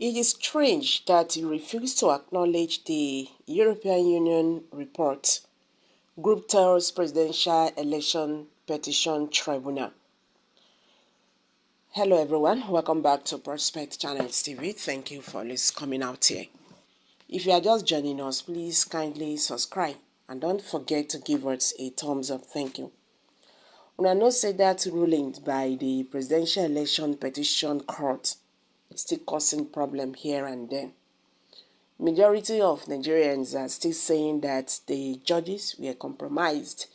It is strange that you refuse to acknowledge the European Union report. Group tells Presidential Election Petition Tribunal. Hello everyone, welcome back to Prospect Channels TV. Thank you for coming out here. If you are just joining us, please kindly subscribe and don't forget to give us a thumbs up. Thank you. Una know say that ruling by the Presidential Election Petition Court is still causing problem here and there. Majority of Nigerians are still saying that the judges were compromised,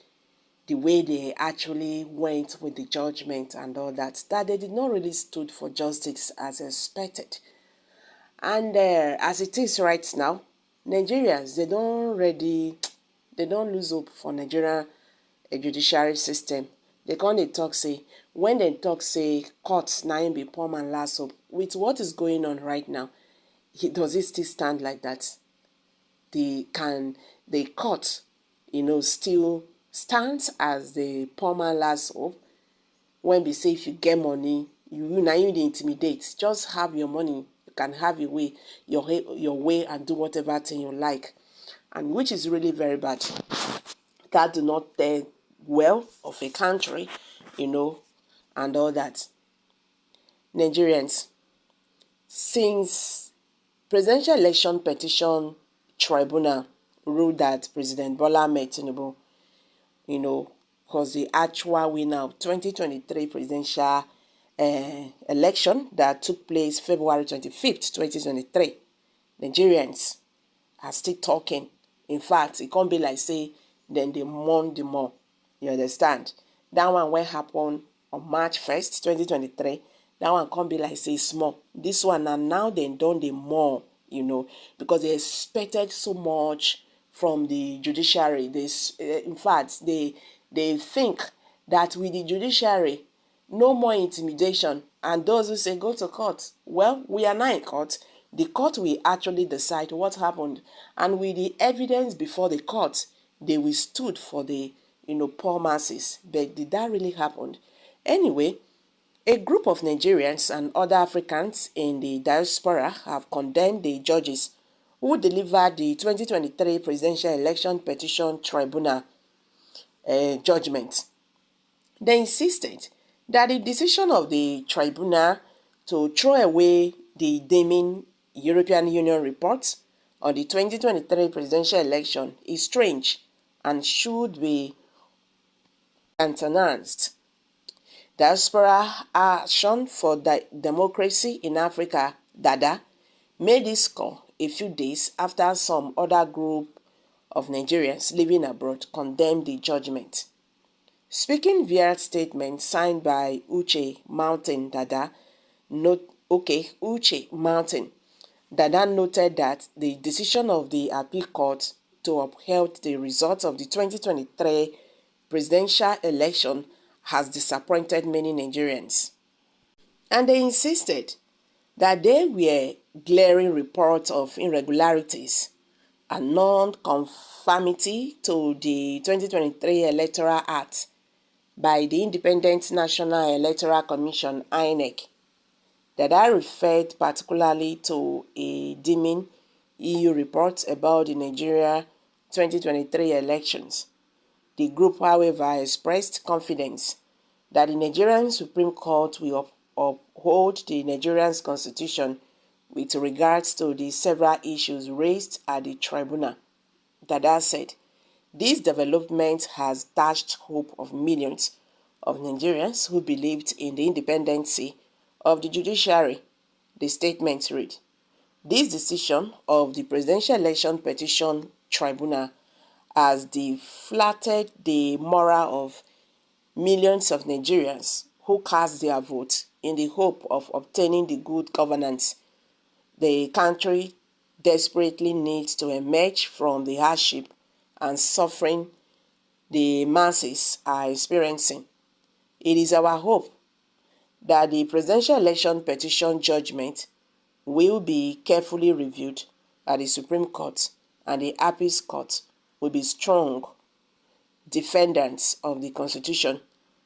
the way they actually went with the judgment and all that they did not really stood for justice as expected. And as it is right now, Nigerians, they don't lose hope for Nigerian judiciary system. They can't talk say, when they talk say courts now be poor man last hope, with what is going on right now, does it still stand like that? The court, still stands as the poor man last hope? When we say if you get money, you intimidate. Just have your money. You can have your way and do whatever thing you like, and which is really very bad. That do not tell well of a country, and all that. Nigerians, since Presidential Election Petition Tribunal ruled that President Bola Ahmed Tinubu, was the actual winner of 2023 presidential election that took place February 25th, 2023. Nigerians are still talking. In fact, it can't be like say, then they mourn the more. You understand? That one will happen on March 1st, 2023. That one can't be like say small. This one and now they done the more, because they expected so much from the judiciary. In fact, they think that with the judiciary, no more intimidation. And those who say go to court, well, we are not in court. The court will actually decide what happened, and with the evidence before the court, they withstood for the poor masses. But did that really happen? Anyway, a group of Nigerians and other Africans in the diaspora have condemned the judges who delivered the 2023 Presidential Election Petition Tribunal judgment. They insisted that the decision of the tribunal to throw away the damning European Union report on the 2023 presidential election is strange and should be countenanced. Diaspora Action for Democracy in Africa, DADA, made this call a few days after some other group of Nigerians living abroad condemned the judgment. Speaking via a statement signed by Uche Mountain Dada, Dada noted that the decision of the appeal court to uphold the results of the 2023 presidential election has disappointed many Nigerians. And they insisted that there were glaring reports of irregularities and non-conformity to the 2023 Electoral Act by the Independent National Electoral Commission, INEC, that I referred particularly to a deeming EU report about the Nigeria 2023 elections. The group, however, expressed confidence that the Nigerian Supreme Court will uphold the Nigerian Constitution with regards to the several issues raised at the tribunal. Dada said, this development has dashed hope of millions of Nigerians who believed in the independency of the judiciary. The statement read, this decision of the Presidential Election Petition Tribunal has deflated the morale of millions of Nigerians who cast their vote in the hope of obtaining the good governance the country desperately needs to emerge from the hardship and suffering the masses are experiencing. It is our hope that the Presidential Election Petition judgment will be carefully reviewed at the Supreme Court, and the Appeals Court will be strong defendants of the Constitution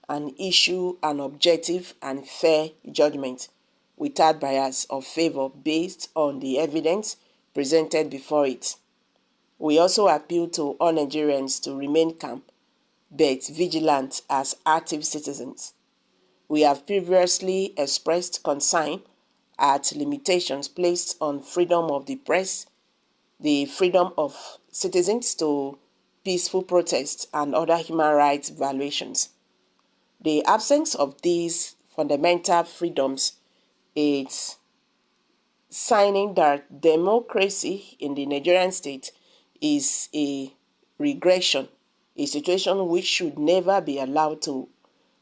and issue an objective and fair judgment without bias or favor based on the evidence presented before it. We also appeal to all Nigerians to remain calm but vigilant as active citizens. We have previously expressed concern at limitations placed on freedom of the press, the freedom of citizens to peaceful protests, and other human rights violations. The absence of these fundamental freedoms is signing that democracy in the Nigerian state is a regression, a situation which should never be allowed to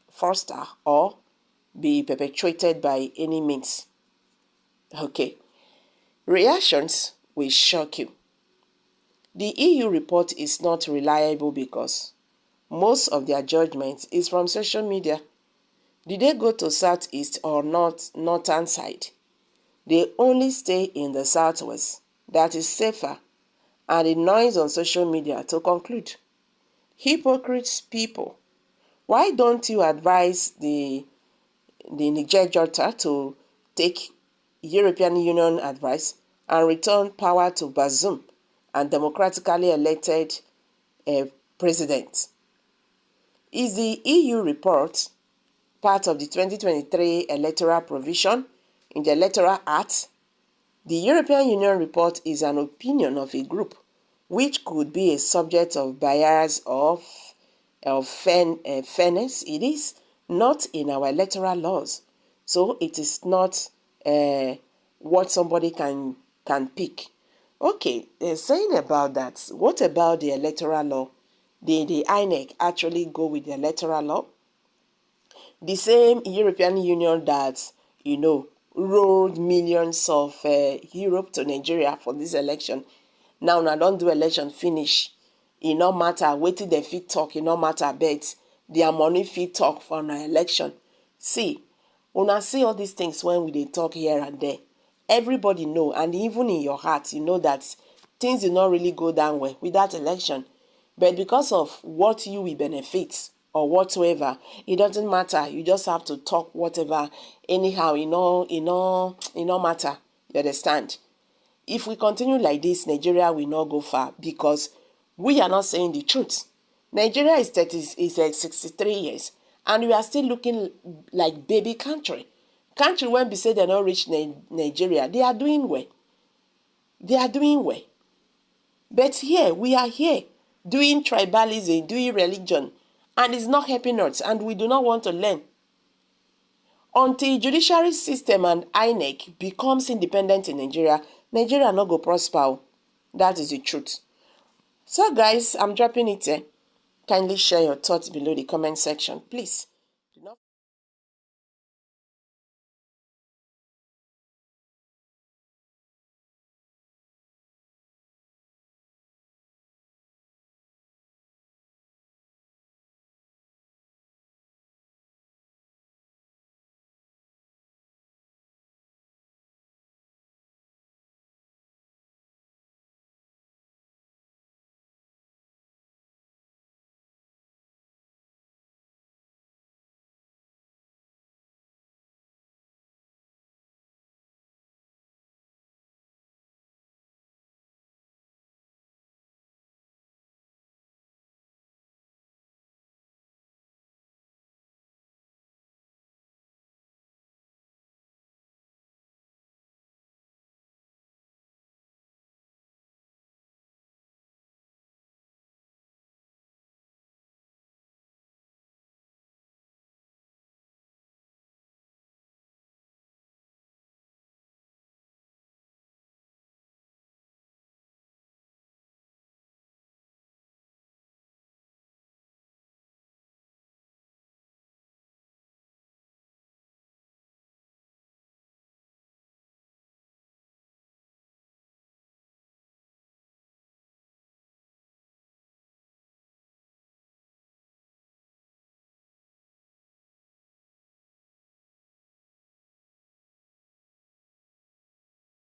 foster or be perpetuated by any means. Okay, reactions will shock you. The EU report is not reliable because most of their judgment is from social media. Did they go to southeast or northern side? They only stay in the southwest. That is safer. And the noise on social media to conclude. Hypocrites people, why don't you advise the Niger Jota to take European Union advice and return power to Bazoum and democratically elected president? Is the EU report part of the 2023 electoral provision in the Electoral Act? The European Union report is an opinion of a group which could be a subject of bias or fairness. It is not in our electoral laws. So it is not what somebody can pick. Okay, saying about that, what about the electoral law? Did the INEC actually go with the electoral law? The same European Union that, rolled millions of Europe to Nigeria for this election. Now don't do election finish. It no matter waiting the fit talk, it no matter bet their money fit talk for an election. See, when I see all these things when they talk here and there, everybody know, and even in your heart, you know that things do not really go down well with that election. But because of what you will benefit or whatsoever, it doesn't matter. You just have to talk whatever. Anyhow, it no matter. You understand? If we continue like this, Nigeria will not go far because we are not saying the truth. Nigeria is 63 years and we are still looking like baby country. Country when we say they don't reach Nigeria, they are doing well. They are doing well. But here, we are here doing tribalism, doing religion, and it's not helping us, and we do not want to learn. Until judiciary system and INEC becomes independent in Nigeria, Nigeria not go prosper. That is the truth. So guys, I'm dropping it here. Kindly share your thoughts below the comment section, please.